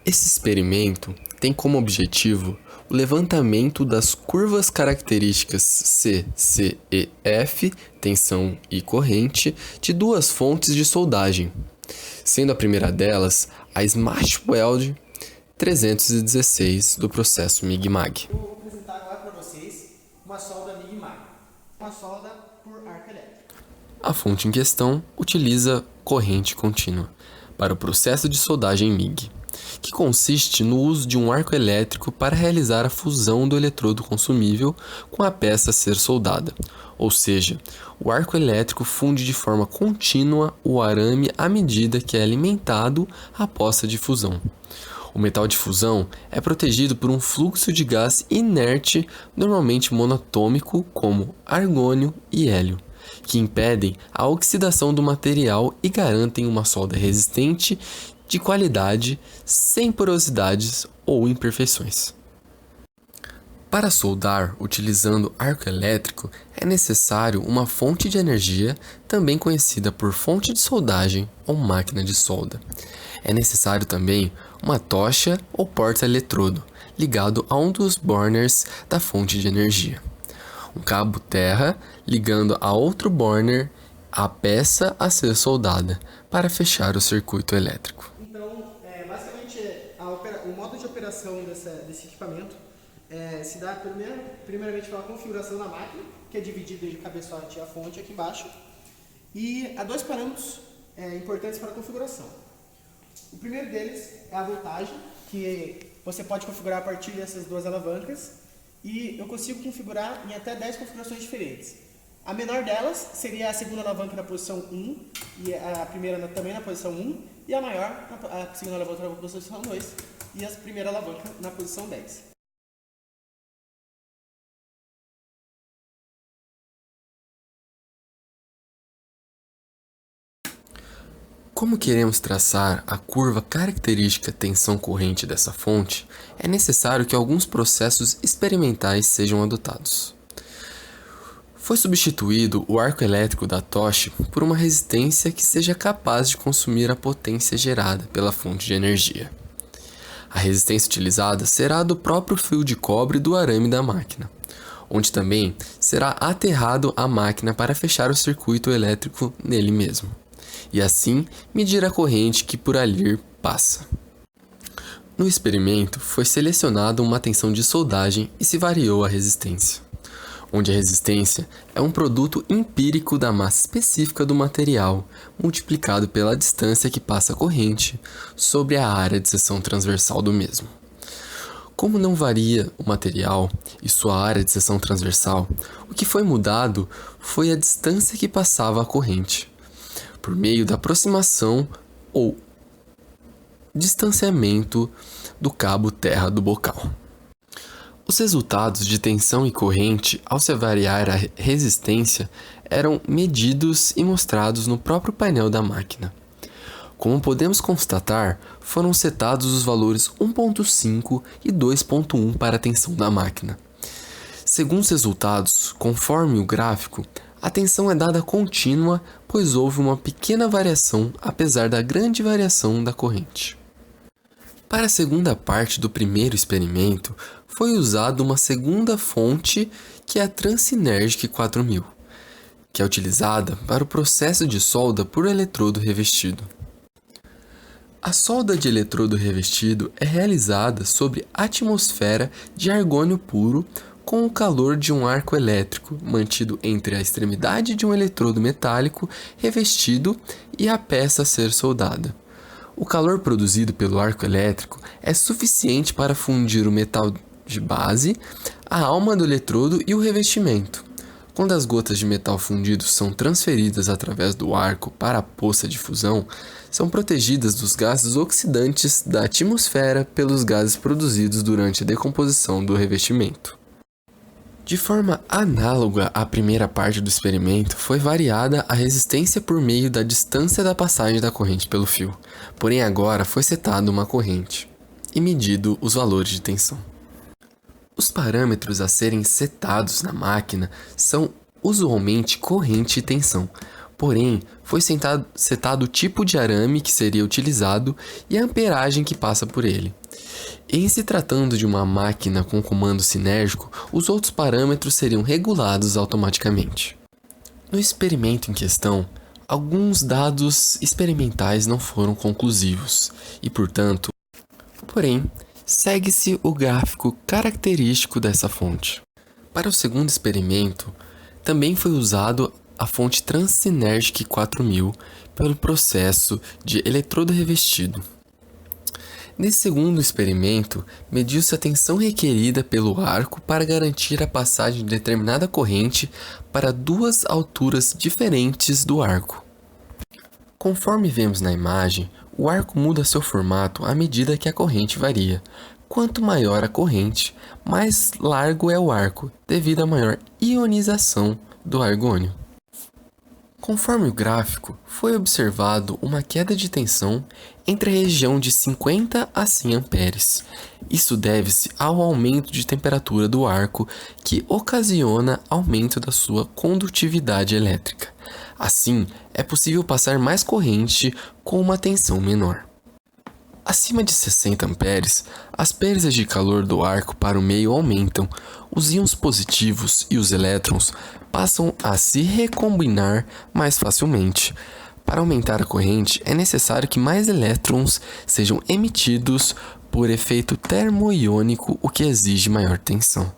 Esse experimento tem como objetivo o levantamento das curvas características C, C e F, tensão e corrente, de duas fontes de soldagem, sendo a primeira delas a Smash Weld 316 do processo Mig-Mag. Eu vou apresentar agora para vocês uma solda Mig-Mag, uma solda por arco elétrico. A fonte em questão utiliza corrente contínua para o processo de soldagem MIG, que consiste no uso de um arco elétrico para realizar a fusão do eletrodo consumível com a peça a ser soldada, ou seja, o arco elétrico funde de forma contínua o arame à medida que é alimentado a poça de fusão. O metal de fusão é protegido por um fluxo de gás inerte, normalmente monatômico, como argônio e hélio, que impedem a oxidação do material e garantem uma solda resistente, de qualidade, sem porosidades ou imperfeições. Para soldar utilizando arco elétrico, é necessário uma fonte de energia, também conhecida por fonte de soldagem ou máquina de solda. É necessário também uma tocha ou porta-eletrodo, ligado a um dos burners da fonte de energia. Um cabo terra ligando a outro burner a peça a ser soldada para fechar o circuito elétrico. Então, basicamente, o modo de operação desse equipamento se dá primeiramente pela configuração da máquina, que é dividida em cabeçote e a fonte aqui embaixo, e há dois parâmetros importantes para a configuração. O primeiro deles é a voltagem, que você pode configurar a partir dessas duas alavancas, e eu consigo configurar em até 10 configurações diferentes. A menor delas seria a segunda alavanca na posição 1, e a primeira também na posição 1, e a maior, a segunda alavanca na posição 2, e a primeira alavanca na posição 10. Como queremos traçar a curva característica tensão-corrente dessa fonte, é necessário que alguns processos experimentais sejam adotados. Foi substituído o arco elétrico da tocha por uma resistência que seja capaz de consumir a potência gerada pela fonte de energia. A resistência utilizada será do próprio fio de cobre do arame da máquina, onde também será aterrado a máquina para fechar o circuito elétrico nele mesmo, e assim medir a corrente que por ali passa. No experimento, foi selecionada uma tensão de soldagem e se variou a resistência, onde a resistência é um produto empírico da massa específica do material, multiplicado pela distância que passa a corrente sobre a área de seção transversal do mesmo. Como não varia o material e sua área de seção transversal, o que foi mudado foi a distância que passava a corrente, por meio da aproximação ou distanciamento do cabo terra do bocal. Os resultados de tensão e corrente, ao se variar a resistência, eram medidos e mostrados no próprio painel da máquina. Como podemos constatar, foram setados os valores 1.5 e 2.1 para a tensão da máquina. Segundo os resultados, conforme o gráfico, a tensão é dada contínua, pois houve uma pequena variação apesar da grande variação da corrente. Para a segunda parte do primeiro experimento, foi usada uma segunda fonte, que é a Transynergic 4000, que é utilizada para o processo de solda por eletrodo revestido. A solda de eletrodo revestido é realizada sobre atmosfera de argônio puro com o calor de um arco elétrico mantido entre a extremidade de um eletrodo metálico revestido e a peça a ser soldada. O calor produzido pelo arco elétrico é suficiente para fundir o metal de base, a alma do eletrodo e o revestimento. Quando as gotas de metal fundido são transferidas através do arco para a poça de fusão, são protegidas dos gases oxidantes da atmosfera pelos gases produzidos durante a decomposição do revestimento. De forma análoga à primeira parte do experimento, foi variada a resistência por meio da distância da passagem da corrente pelo fio, porém agora foi setada uma corrente e medido os valores de tensão. Os parâmetros a serem setados na máquina são usualmente corrente e tensão, Porém, foi setado o tipo de arame que seria utilizado e a amperagem que passa por ele. Em se tratando de uma máquina com comando sinérgico, os outros parâmetros seriam regulados automaticamente. No experimento em questão, alguns dados experimentais não foram conclusivos e, porém, segue-se o gráfico característico dessa fonte. Para o segundo experimento, também foi usado a fonte Transynergic 4000 pelo processo de eletrodo revestido. Nesse segundo experimento, mediu-se a tensão requerida pelo arco para garantir a passagem de determinada corrente para duas alturas diferentes do arco. Conforme vemos na imagem, o arco muda seu formato à medida que a corrente varia. Quanto maior a corrente, mais largo é o arco, devido à maior ionização do argônio. Conforme o gráfico, foi observado uma queda de tensão entre a região de 50 a 100 amperes. Isso deve-se ao aumento de temperatura do arco, que ocasiona aumento da sua condutividade elétrica. Assim, é possível passar mais corrente com uma tensão menor. Acima de 60 amperes, as perdas de calor do arco para o meio aumentam, os íons positivos e os elétrons passam a se recombinar mais facilmente. Para aumentar a corrente, é necessário que mais elétrons sejam emitidos por efeito termoiônico, o que exige maior tensão.